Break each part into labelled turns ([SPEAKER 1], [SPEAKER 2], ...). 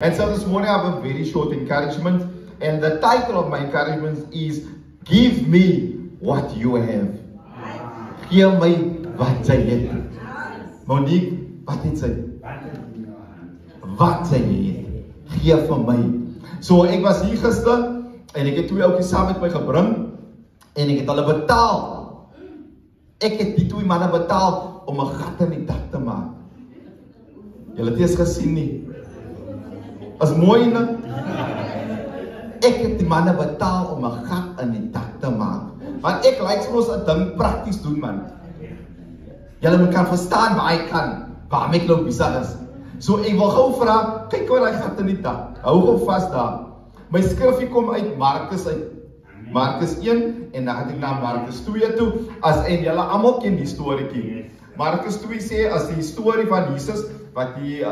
[SPEAKER 1] And so this morning I have a very short encouragement, and the title of my encouragement is Give Me What You Have. Geef my wat jy het. Monique, wat het sy? Wat sy het. Geef vir my. So ek was hier gister en ek het twee ouetjies saam met my gebring en ek het hulle betaal. Ek het die twee manne betaal om 'n gat in die dak te maak. Julle het eers gesien nie. As mooi, ne? Ek het die manne betaal om 'n gat in die dak te maak. Want ek lyk soms 'n ding prakties doen, man. Julle moet kan verstaan waar ek kan, waar ek nou besig is. So ek wil gou vra, kyk waar hy gat in die dak. Hou gou vas daar. My skrifgie kom uit Markus 1 en dan gaan ek na Markus 2 toe. En julle almal ken die storieetjie. Markus 2 sê as die storie van Jesus wat die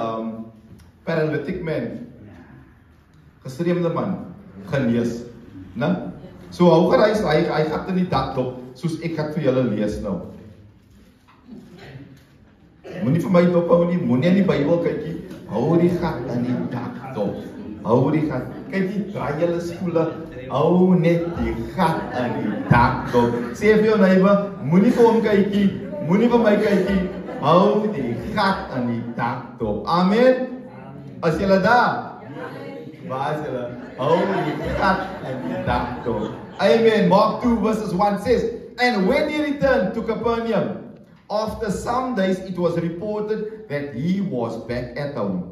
[SPEAKER 1] paralytic man, gestremde man, genees. Né? So hou gereis, hy gat in die dak loop, soos ek gaan vir julle lees nou. Moenie vir my dop hou nie, moenie in die Bybel kykie. Hou die gat in die dak dop. Hou die gat. Kyk die draai julle spoele. Hou net die gat in die dak dop. Sê vir jou neighbor, moenie vir hom kykie, moenie vir my kykie. Hou die gat in die dak dop. Amen. As julle daar? Waar is julle? Hou die gat in die dak dop. Amen. Mark 2 verses 1 says, and when he returned to Capernaum, after some days it was reported that he was back at home,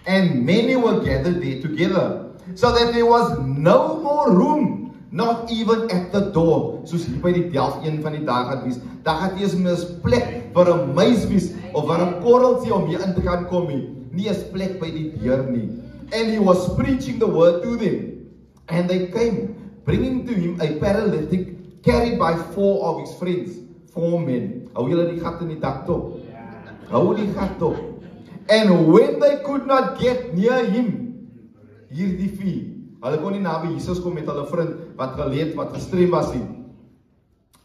[SPEAKER 1] and many were gathered there together, so that there was no more room, not even at the door. Soos hier by die Delf een van die dae gaan wees, daar gaan eers meer 'n plek vir 'n muis wees of vir 'n korreltjie om hier in te gaan kom nie. Nie 'n plek by die deur nie. And he was preaching the word to them, and they came, bringing to him a paralytic carried by 4 of his friends, 4 men. Hou julle die gat in die dak top. Hou die gat top. And when they could not get near him, hier die 4. Hulle kon nie naby Jesus kom met hulle vriend wat geleed, wat gestrem was nie.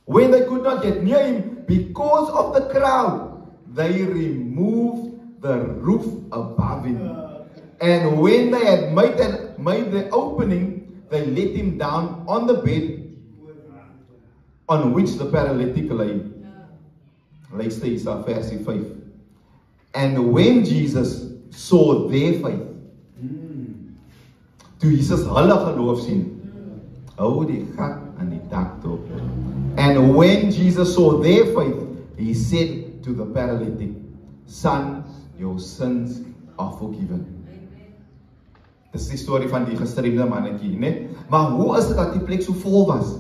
[SPEAKER 1] When they could not get near him because of the crowd, they removed the roof above him. And when they had made the opening, they let him down on the bed on which the paralytic lay. Luister hier na versie 5. And when Jesus saw their faith, toe Jesus hulle geloof sien, hou die gat aan die dak dop. And when Jesus saw their faith, he said to the paralytic, son, your sins are forgiven. Dis die storie van die gestremde mannetjie, né? Maar hoe is dit dat die plek so vol was?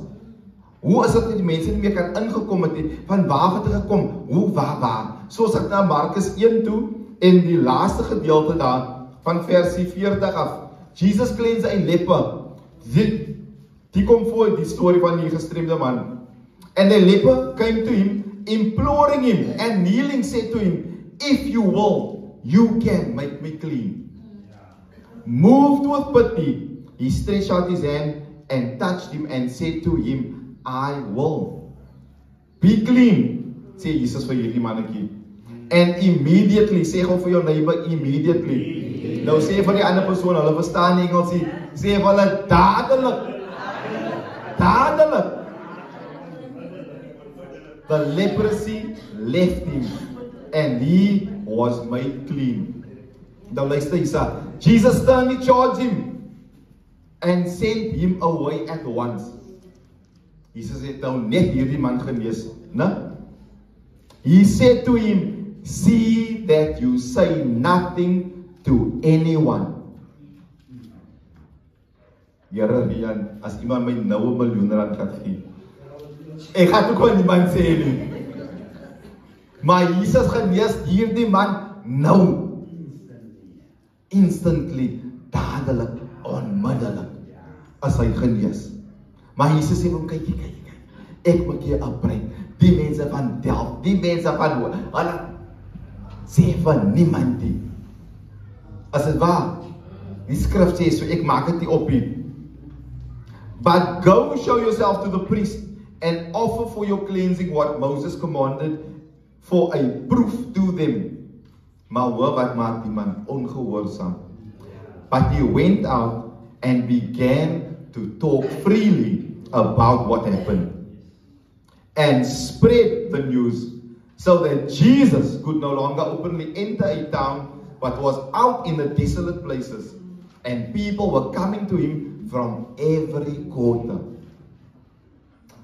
[SPEAKER 1] Hoe is dit dat die mense nie meer kan ingekom het nie? Van waar het hulle gekom? Hoe, waar? Soos ek na Markus 1 toe, en die laaste gedeelte daar, van versie 40 af, Jesus cleansed a leper. Die kom voor die storie van die gestremde man. And the leper came to him, imploring him, and kneeling said to him, if you will, you can make me clean. Moved with pity, he stretched out his hand and touched him and said to him, I will. Be clean, sê Jesus vir hierdie mannetjie. And immediately, sê gou vir jou neighbor, immediately. Nou sê vir die ander persoon, hulle verstaan nie Engels nie, sê vir hulle dadelik. Dadelik. The leprosy left him and he was made clean. Nou luister hier. Jesus sternly charged him and sent him away at once. Jesus het nou net hierdie man genees, né? He said to him, see that you say nothing to anyone. Here, Rian, as iemand my nou 'n miljoen rand gaan gee, ek gaan ook aan niemand sê nie. Maar Jesus genees hierdie man nou. Instantly, dadelik, onmiddellik, as hy genees. Maar Jesus sê hom, kyk, ek moet jou afbreek. Die mense van Delf, die mense van hulle sê van niemand nie. As dit waar, die skrif sê so, ek maak dit nie op nie. But go show yourself to the priest and offer for your cleansing what Moses commanded for a proof to them. Maar hoor wat maak die man ongehoorsaam. But he went out and began to talk freely about what happened and spread the news, so that Jesus could no longer openly enter a town, but was out in the desolate places, and people were coming to him from every quarter.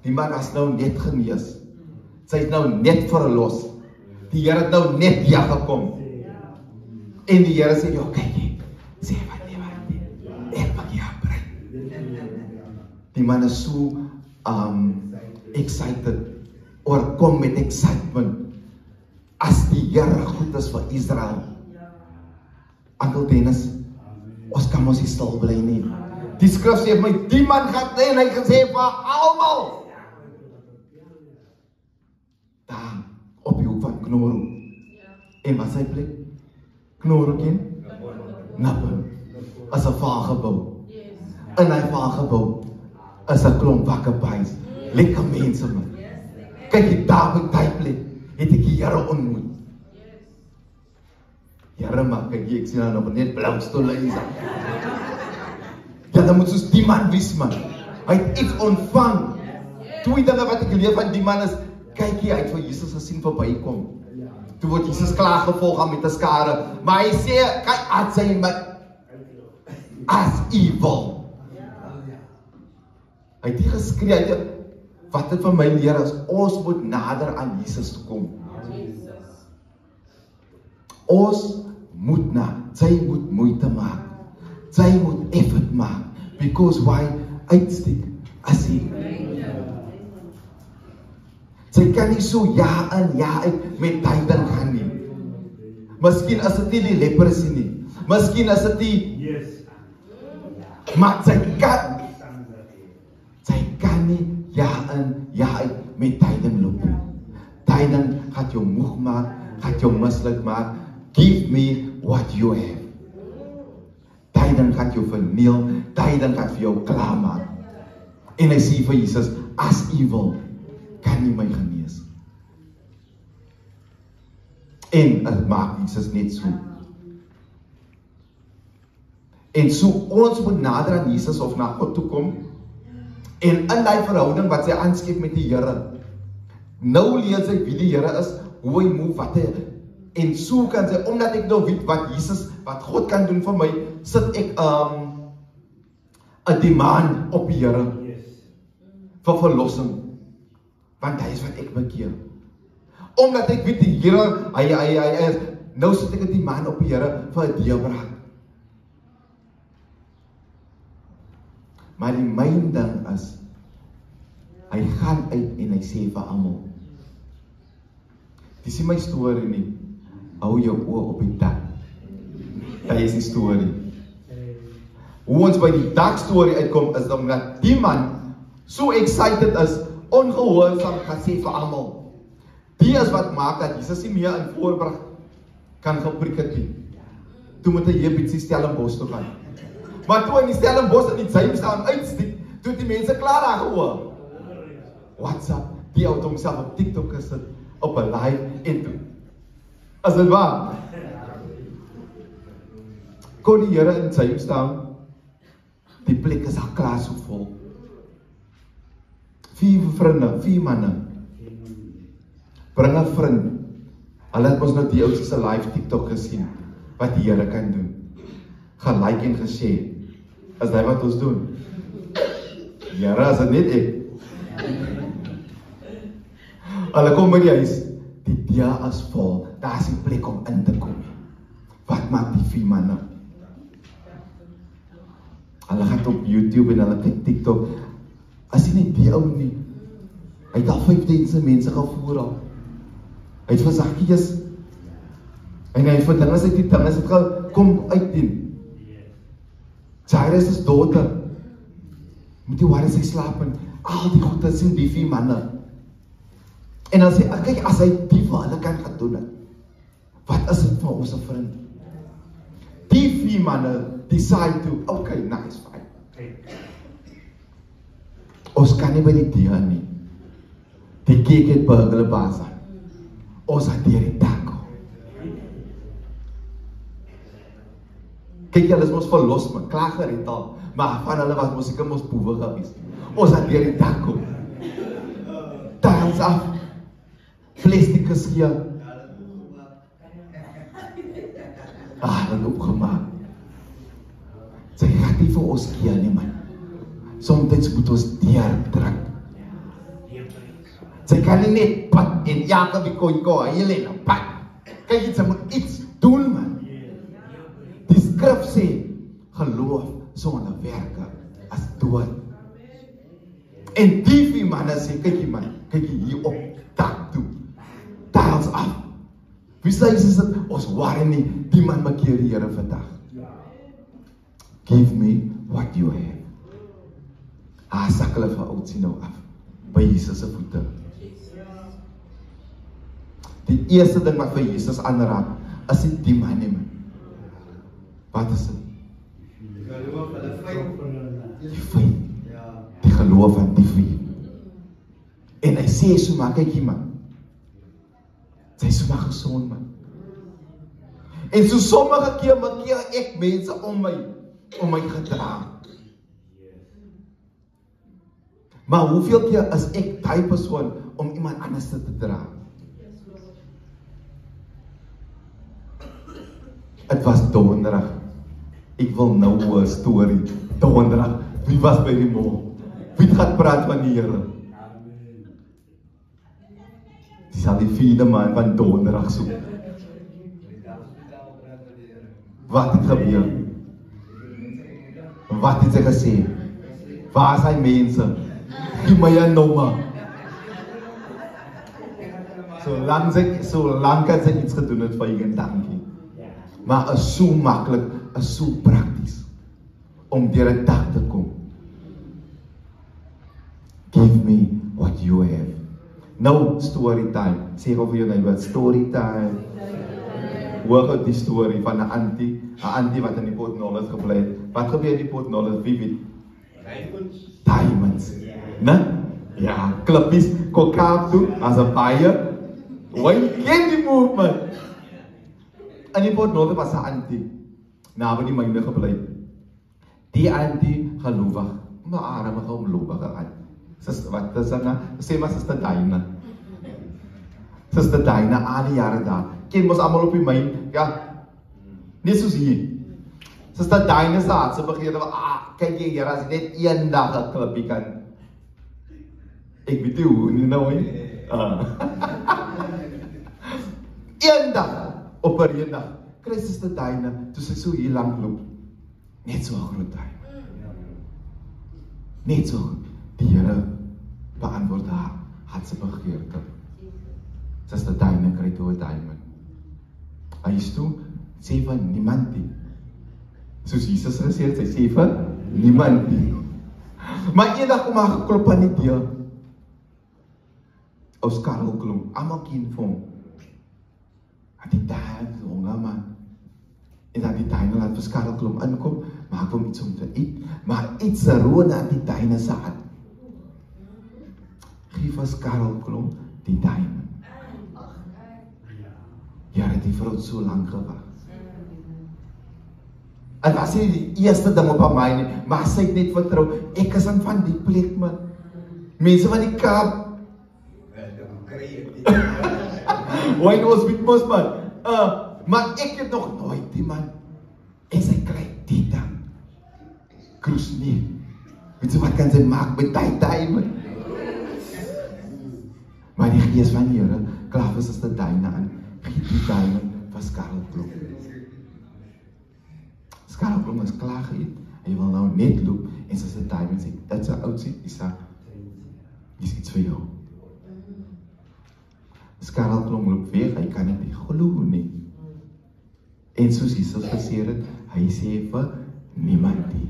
[SPEAKER 1] Die man was nou net genees. Sy het nou net verlos. Die Here het nou net hier gekom. En die Here sê, kyk, sê wat nee, ek mag jou bring. Die man is so excited, oorkom met excitement, as die Here goed is vir Israel. Uncle Dennis, ons kan ons nie stil bly nie. Die skrif sê my, die man gaan en hy gesê vir almal. Daar, op die hoek van Knoro. En wat sy plek? Knoro ken? Nappen. Is 'n vaargebou. In hy vaargebou is 'n klomp wakkerpaais. Lekker mense man. Kyk jy daar by die plek, het ek die Here ontmoet. Here maar, kyk jy, ek sien nou nog net blou stolle is. Ja, dan moet soos die man wees man. Hy het iets ontvang. Twee dinge wat ek geleer van die man is, kyk jy, hy het vir Jesus gesien verbykom. Toe word Jesus klaar gevolg aan met 'n skare. Maar hy sê, kyk, as hy met as evil. Hy het nie geskree, hy het, wat het vir my leer is, ons moet nader aan Jesus toe kom. Ons moet sy moet moeite maak. Sy moet effort maak. Because why? Uitstek as hy. Sy kan nie so ja in, ja uit met tyding gaan nie. Miskien is dit nie die leprosy nie. Miskien is dit nie. Maar sy kan nie ja in, ja uit met tyding loop. Tyding gaat jou moeg maak, gaat jou mislik maak. Give me what you have. Tyding gaat jou verniel, tyding gaat vir jou klaar maak. En hy sê vir Jesus, as evil, kan nie my genees. En het maak Jesus net so. En so ons moet nader aan Jesus of na God toe kom, en in die verhouding wat sy aanskep met die Here, nou leer sy wie die Here is, hoe hy move, wat hy, en so kan sy, omdat ek nou weet wat Jesus, wat God kan doen vir my, sit ek 'n demand op die Here vir verlossing, want hy is wat ek bekeer. Omdat ek weet die Here, hy is, nou sit ek 'n demand op die Here vir 'n deurbraak. Maar die myn ding is, hy gaan uit en hy sê vir almal, dis nie my storie nie, hou jou oor op die dak. Dit is die storie. Hoe ons by die dak storie uitkom, is omdat die man so excited is, ongehoorsaam gaan sê vir almal. Die is wat maak dat Jesus nie meer in Voorburg kan gepreek het nie. Toe moet hy hier by die Stellenbosch toe gaan. Maar toe in die Stellenbosch in die James staan uitstiek, toe die mense klaar daar gehoor. WhatsApp, die ou het homself op TikTok gesit, op 'n live en toe. As dit waar? Kon die Here in James staan, die plek is al klaar so vol. 4 vriende, 4 manne. Bring 'n vriend. Hulle het ons nou die oudste live TikTok gesien, wat die Here kan doen. Gelike en geshare. Is dit wat ons doen? Here, is dit net ek? Hulle kom by die huis, die deur is vol, daar is 'n plek om in te kom. Wat maak die 4 manne? Hulle gaan op YouTube en hulle kyk TikTok. As jy nie die ou nie, hy het al 15 mense gevoer al. Hy het vir Zacchaeus, en hy het vir dinges uit die dinges, het kom uitdien. Jairus is doter, moet die waar sy slaap, en al die goede sien die 4 manne. En dan sê, kyk, as hy die vir hulle kan gaan doen, wat is dit vir ons vriend? Die 4 manne, decide to, okay, nice, fine. Ons kan nie by die deur nie. Die kyk het by hulle baas aan. Ons het deur die dak. Kyk, hulle is mos verlos, man, klaar gered al. Maar van hulle was mos seker mos boewe gewees. Ons het deur die dak kom. Tiles af. Plastic geskeur. Dat opgemaak. Sy gaat nie vir ons keer nie, man. Soms moet ons deurdruk. Sy kan nie net pad en jake wie kon heel en pad. Kyk, sy moet iets doen, man. Die skrif sê, geloof sonder werke as dood. En die manne sê, kyk hier op, dak toe. Tiles af. Wie sê is dit? Ons worry nie, die man maak hier die Here vandag. Give me what you have. Sak hulle vir oud sien nou af, by Jesus se voete. Die eerste ding wat vir Jesus aanraak, is die man nie, man. Wat is dit? Die feit. Die geloof van die feit. En hy sê so maar, kyk hier, man. Sy is so maar gezond, man. En so sommige keer markeer ek mense om my gedra. Maar hoeveel keer is ek die persoon om iemand anders te dra? Het was donderdag. Ek wil nou 'n storie. Donderdag. Wie was by die mall? Wie gaat praat van die Here? Dis al die 4de maand van donderdag soek. Wat het gebeur? Wat het sy gesê? Waar is hy mense? Gee my 'n nommer. Solank as sy iets gedoen het vir jy, dankie. Maar is so maklik, is so prakties om deur 'n dag te kom. Give me what you have. Nou, story time. Sê vir jou nou wat story time. Hoor die storie van 'n auntie wat in die Port Nolloth gebly het. Wat gebeur in die Port Nolloth? Wie weet? Diamonds. Né? Ja, klippies, kom Kaap toe, as 'n baie. Hoe ken die movement? In die Port Nolloth was 'n auntie, naby die myne gebly. Die auntie gelowig, maar arme gelowige auntie. Wat is dat nou? Sê maar Suster Diana. Suster Diana, al die jare daar. Ken mos almal op die myn, ja. Net soos hier. Suster Diana se hart, sy begeerde van, kyk jy hier, as ek net een dag 'n klippie kan. Ek weet hoe, nie nou nie. Een dag, op 'n eendag, kry Suster Diana, toe sy so hier lank loop, net so 'n groot diamond. Net so, die Here beantwoord haar hartse begeerte. Suster Diana kry toe 'n diamond. Hy is toe, sê van niemand nie. Soos Jesus gesê het, sy sê van niemand nie. Maar eendag kom haar geklop aan die deur. Ons Karel klom, almal ken vir hom. Had die diamond, honger man. En dat die diamond laat vir Karel klom inkom, maak hom iets om te eet, maar iets roon aan die diamond se hart. Geef vir Karel klom die diamond. Ja, het die vrou so lang gewag. En was nie die eerste ding op haar my nie, maar sy het net vertrou, ek is aan van die plek, man. Mense van die Kaap. Why was met mos, man? Maar ek het nog nooit die man. En sy kry die dan. Kroes nie. Weet jy wat kan sy maak met die diamond? Maar die gees van die Here, klaar vir Suster Diana aan. Giet die diamond vir Karel klom. Karel klom is klaar geëet. Hy wil nou net loop en Suster Diana sê, dit is 'n oud sê, dis iets vir jou. Karel klom loop weg, hy kan dit nie glo nie. En soos Jesus gesê het, hy sê vir niemand nie.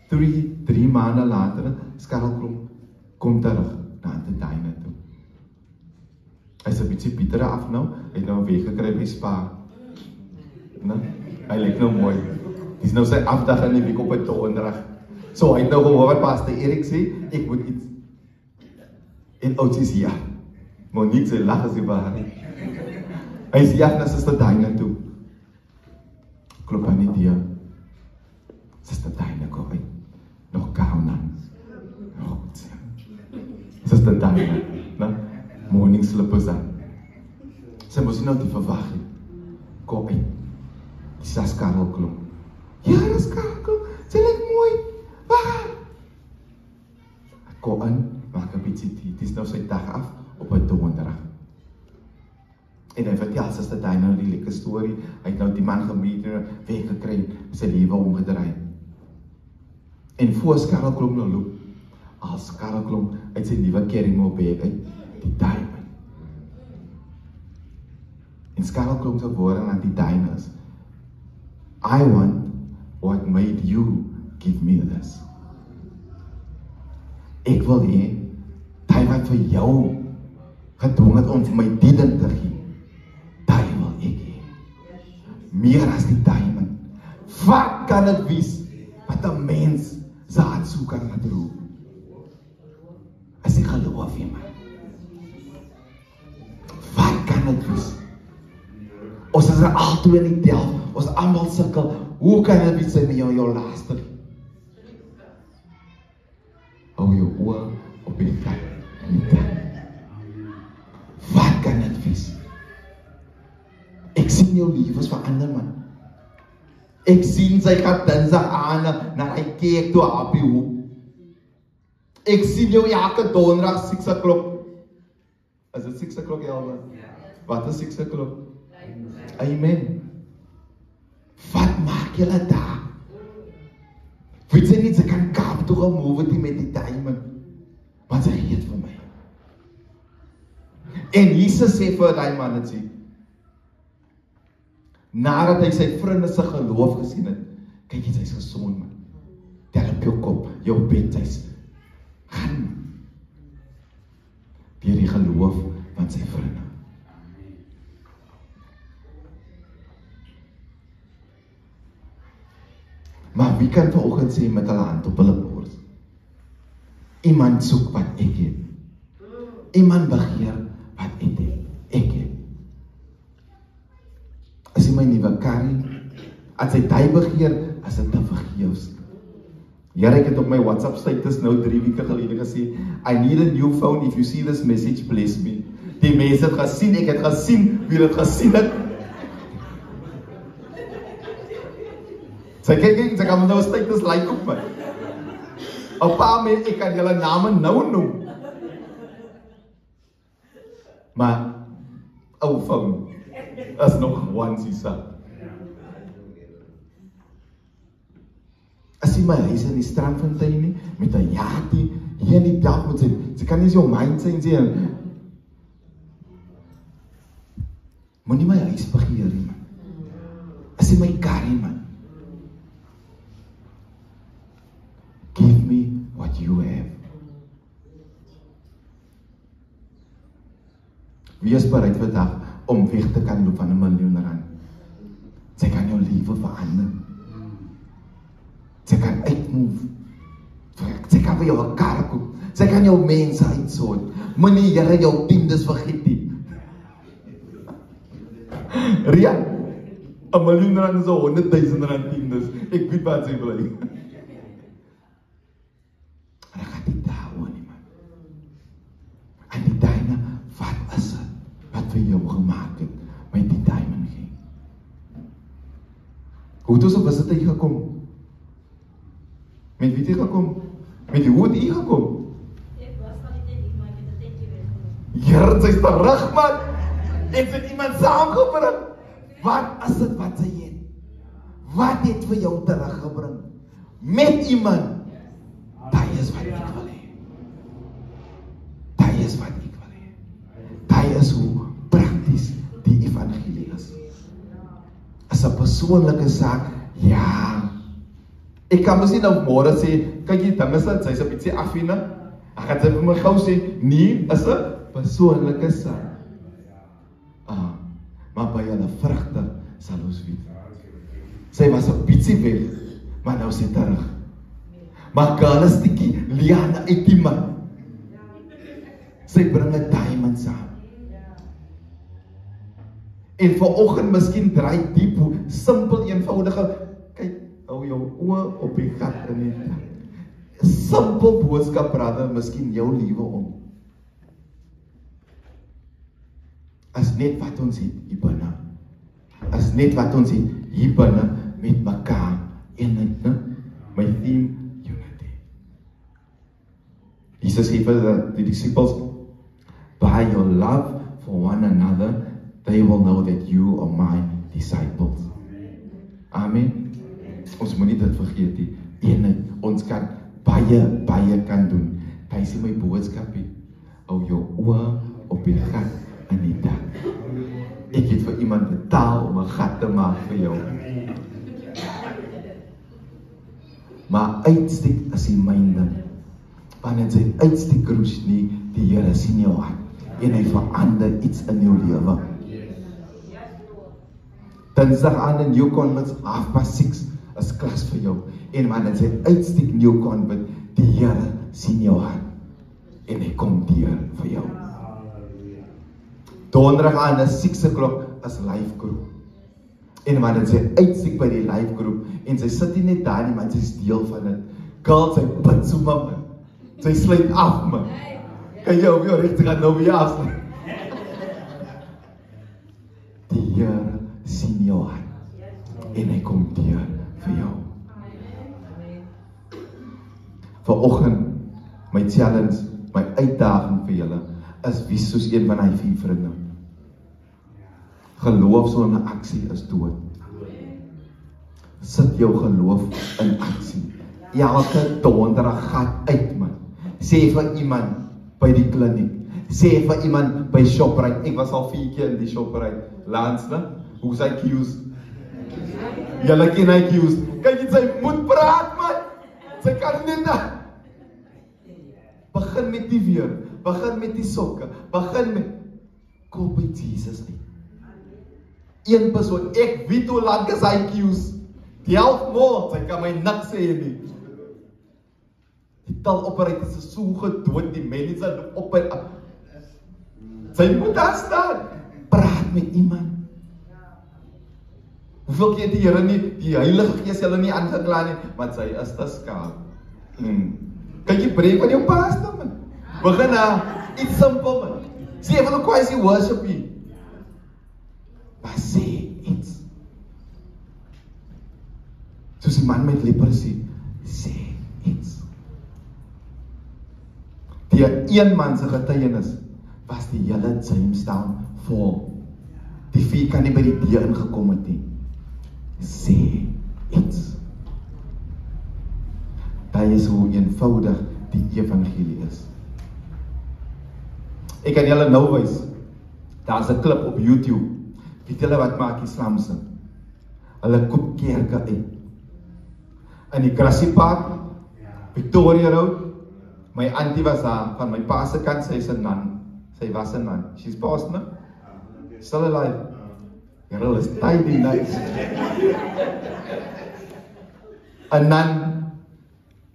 [SPEAKER 1] 3 maande later, Karel klom kom terug na die Diana toe. Hy is 'n bietjie bitter af nou, hy het nou weggekry by Spa. Nee, hy lyk nou mooi. Dis nou sy afdag in die week op 'n donderdag. So hy het nou gehoor wat Pastor Erik sê, ek moet iets. En oudjie sê ja. Monique sê lag as die waar. Hy sê ja na Suster Diana toe. klop aan die deur. Suster Diana kom uit. Nog kaal dan. Suster Diana, né? Morning slippers aan. Sy moes nou die verwag het. Kom uit. Die sas Karel klop. Ja, dis Karel klop. Sy lyk mooi. Waar? Kom in, maak 'n bietjie tee. Dit is nou sy dag af op 'n donderdag. En hy vertel Suster Diana die lekker storie. Hy het nou die man gemeet en week gekry, sy lewe omgedraai. En voor Karel klop nou loop, als Karel klop uit sy nuwe carry mobile uit, die diamond. En Karel klop se woorde aan die Dianas. I want what made you give me this. Ek wil hê, hy wat vir jou gedwong het om vir my die ding te gee. Daai wil ek hê. Meer as die diamond. Wat kan dit wees wat 'n mens se hart so kan laat roep? As ek geloof in my. Wat kan dit wees? Ons is altyd in die tel, ons almal sukkel. Hoe kan dit wees met jou laaste? Hou jou oor op die plek. Wat kan dit wees? Ek sien jou liefes verander, man. Ek sien sy gaan dinsdag aan na hy kerk toe op die hoek. Ek sien jou elke donderdag 6 o'clock. Is dit 6 o'clock, Elma? Wat is 6 o'clock? Amen. Wat maak julle daar? Weet sy nie, sy kan Kaap toe gaan move die met die diamond. Want sy geet vir my. En Jesus sê vir die man het sê, nadat hy sy vriende se geloof gesien het, kyk jy, sy's gesond, man. Tel op jou kop, jou bed, sy's gaan. Deur die geloof van sy vriende. Maar wie kan vanoggend sê met hulle hand op hulle bors? Iemand soek wat ek het. Iemand begeer wat ek het. Ek het. As hy my nuwe karry, as hy die begeer, as dit te vergeefs. Here, ek het op my WhatsApp status nou 3 weke gelede gesê, I need a new phone, if you see this message, bless me. Die mense het gesien, ek het gesien, wie het gesien het. Sy kyk, sy kan nou status like op my. Op paar mense, ek kan julle name nou noem. Maar, ou phone, is nog onsie sa. As jy my huis in die Strandfontein nie, met 'n jaatie, hier in die dag moet sy kan nie so mind sy sê, moenie my huis begeer nie, man. As jy my karry, man. Give me what you have. Wie is bereid vandag om weg te kan loop van 1 miljoen rand? Sy kan jou lewe verander. Sy kan uitmove. Sy kan vir jou 'n kar koop. Sy kan jou mense uitsoort. Moenie Here jou tiendes vergeet nie. Ria, 1 miljoen rand is 100.000 rand tiendes. Ek weet wat sy bly. En ek gaan die daar hoor nie, man. En die diamond, wat is het? Wat vir jou gemaakt het, met die diamond ging. Hoe het ons op visite hier gekom? Met wie het gekom? Met die hoe het hier gekom?
[SPEAKER 2] Ek was van die tentjie, maar ek het die tentjie weggekom.
[SPEAKER 1] Hier, sy is terug, man. Ek het iemand saamgebring. Wat is het wat sy het? Wat het vir jou teruggebring? Met iemand. Daai is wat ek wil hê. Daai is wat ek wil hê. Daai is hoe prakties die evangelie is. As 'n persoonlike saak, ja. Ek kan mos nie nou môre sê, kyk jy dinge sit, sy's 'n bietjie afine. Ek gaan vir my gou sê, nee, is 'n persoonlike saak. Maar by hulle vrugte sal ons weet. Sy was 'n bietjie weg, maar nou sy terug. Maar Galastikkie, Liana uit die man. Sy bring 'n diamond saam. En vanoggend miskien draai diep, simpel, eenvoudige, kyk, hou jou oë op die gat in die dak. Simpel boodskap, brother, miskien jou lewe om. As net wat ons het hier binne. As net wat ons het hier binne met mekaar eenheid, né? My theme, unity. Jesus sê vir die disciples, by your love for one another, they will know that you are my disciples. Amen. Ons moet nie dit vergeet nie. Eenheid, ons kan baie kan doen. Hy sê my boodskap hier, hou jou oë op die gat in die dak. Ek het vir iemand betaal om 'n gat te maak vir jou. Maar uitstek is die myne. Wanneer sy uitstek roes nie, die Here sien jou hart. En hy verander iets in jou lewe. Dinsdag aan in New Converts, 6:30 is klas vir jou. En wanneer sy uitstek New Convert, die Here sien jou hart. En hy kom deur vir jou. Donderdag aan 6 o'clock is live groep. En wanneer sy uitstek by die live groep, en sy sit nie net daar nie, maar sy is deel van dit. Girl, sy bid so man. Sy sluit af man. Kan jy op jou regte gaan nou weer af? Die Here sien jou hart. En hy kom deur vir jou. Vanoggend, my challenge, my uitdaging vir julle, is wie soos een van hy 4 vriende. Geloof sonder aksie is dood. Sit jou geloof in aksie. Elke donderdag gaan uit man. Sê vir iemand by die kliniek. Sê vir iemand by Shoprite. Ek was al 4 keer in die Shoprite. Lance, né? Hoe sy queues? Julle ken hy queues. Kyk, sy moet praat man. Sy kan nie na. Begin met die weer. Begin met die sokke. Begin met koop by Jesus uit. Een persoon, ek weet hoe lang is hy queues. Die helft moord, sy kan my niks sê nie. Die taloperator is so gedood, die mense loop op en af. Sy moet daar staan. Praat met iemand. Hoeveel keer die Here nie, die Heilige Gees hulle nie aangekla nie, want sy is te skaam. Kan jy breek van jou pastor man? Begin daar, iets simpel man. Sê vir hulle kwais die worship nie. Maar sê iets. Soos die man met leprosy, sê iets. Die een man se getuienis was die hele Jamestown vol. Die 4 kan nie by die deur ingekom het nie. Sê iets. Dit is hoe eenvoudig die evangelie is. Ek kan julle nou wys. Daar is 'n klip op YouTube. Weet julle wat maak Islamse? Hulle koop kerke uit. In die Grassy Park, Victoria Road. My auntie was daar, van my pa se kant, sy is 'n nun. Sy was 'n nun. She's passed, né? Still alive. Girl is tiny nice. 'n nun.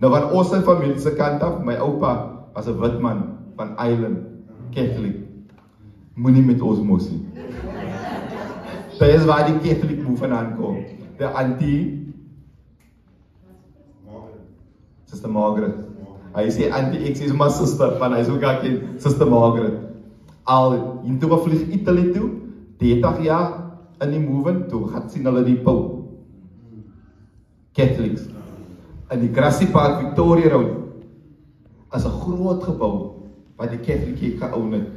[SPEAKER 1] Nou van ons familie se kant af, my oupa was 'n wit man van Island, Catholic. Moenie met ons mos nie. Dit is waar die Catholic move vandaan kom. Die auntie, Sister Margaret. Hy sê auntie, ek sê my sister, van hy is ook geen Sister Margaret. Al hiertoe gevlieg Italy toe, 30 jaar in die movement, toe gaan sien hulle die Pope. Catholics. In die Grassy Park, Victoria Road, is 'n groot gebou, wat die Catholic kerk geown het.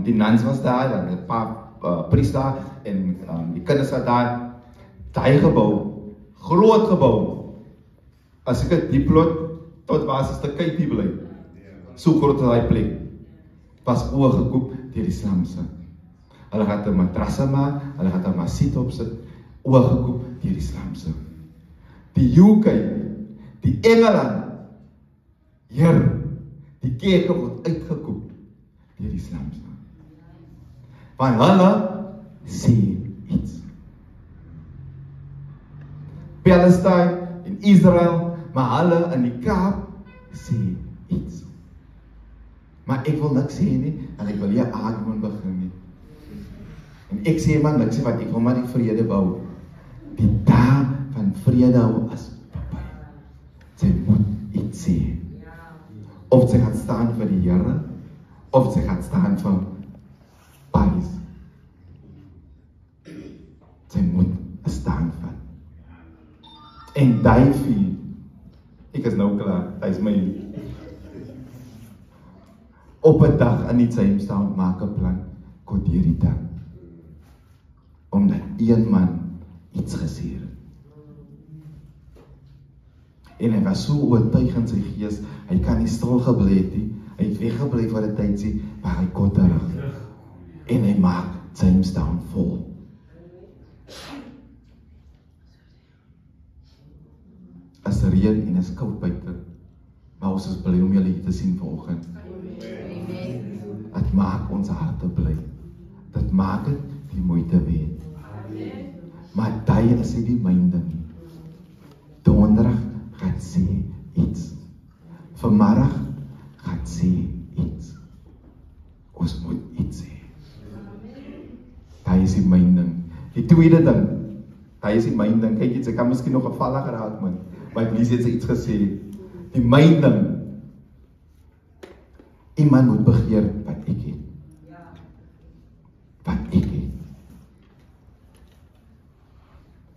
[SPEAKER 1] Die nuns was daar, dan 'n paar priest daar, en die kinders was daar. Daai gebou, groot gebou, as ek het die plot, tot waar is die kyk die bly. So groot is die plek. Pas oorgekoop deur die Islamse. Hulle gaat 'n matrasse maak, hulle gaat 'n masiet opsit, oorgekoop deur die Islamse. Die UK, die Engeland, hier, die kerke word uitgekoop deur die Islamse. Want hulle sê iets. Palestine en Israel, maar hulle in die Kaap sê iets. Maar ek wil niks sê nie, en ek wil hier argument begin nie. En ek sê maar niks wat ek wil maar die vrede bou. Die dag van vrede hou as papa. Sy moet iets sê. Of sy gaan staan vir die Here, of sy gaan staan vir Paris. Sy moet staan van. En Davie, ek is nou klaar, hy is my op 'n dag aan die Jamestown maak 'n plan, kodeer die dag. Omdat een man iets gesê het. En hy was so oortuig in sy gees, hy kan nie stil gebly het nie, hy het weggebly vir 'n tydjie, maar hy kom terug. En hy maak Jamestown vol. As reën en is koud buite, maar ons is bly om julle hier te sien vanoggend. Dit maak ons harte bly. Dit maak dit die moeite werd. Maar daai is nie die myn ding nie. Donderdag gaan sê iets. Vanmiddag gaan sê iets. Ons moet iets sê. Daai is die myn ding. Die tweede ding, daai is die myn ding. Kyk, jy kan miskien nog 'n valle geraak man. Maar Lies het iets gesê. Die myn ding. Iemand moet begeer wat ek het. Wat ek het.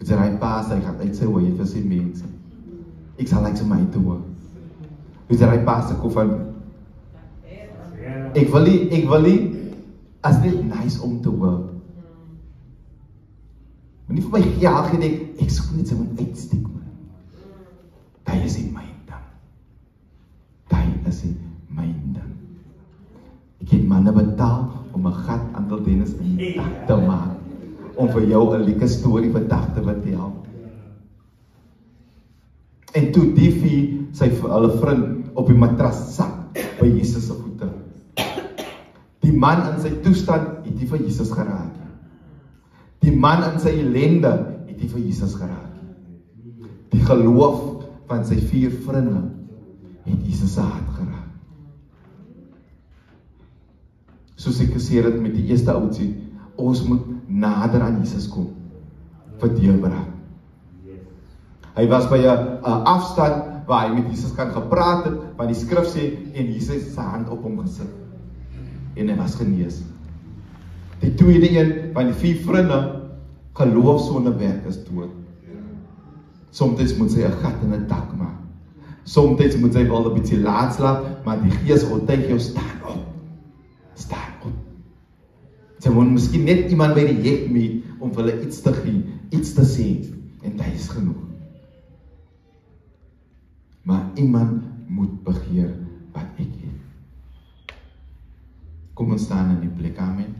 [SPEAKER 1] As hy pas, hy gaan uit sy hoe vir sy mense. Ek sal like sy my toe. As hy pas, ek hoef van ek wil nie as dit nice om te hoor. Maar nie vir my gejaag en ek soek net sy moet uitsteek man. Daai is die myn ding. Daai is die myn ding. Ek het manne betaal om 'n gat aantal Dennis in die dag te maak. Om vir jou 'n lekker storie vir dag te vertel. En toe die vie sy hulle vriend op die matras sak by Jesus se voete. Die man in sy toestand het nie vir Jesus geraak nie. Die man in sy ellende het nie vir Jesus geraak nie. Die geloof van sy 4 vriende het Jesus se hart geraak. Soos ek gesê het met die eerste oudsie, ons moet nader aan Jesus kom vir deurbraak. Hy was by 'n afstand waar hy met Jesus kan gepraat het, want die skrif sê en Jesus se hand op hom gesit en hy was genees. Die tweede een van die 4 vriende, geloof sonder werk is dood. Soms moet sy 'n gat in 'n dak maak. Soms moet sy wel 'n bietjie laat slaap, maar die Gees oortuig jou, staan op. Staan op. Sy moet miskien net iemand by die hek meet om vir hulle iets te gee, iets te sê, en dit is genoeg. Maar iemand moet begeer wat ek het. Kom ons staan in die plek, amen.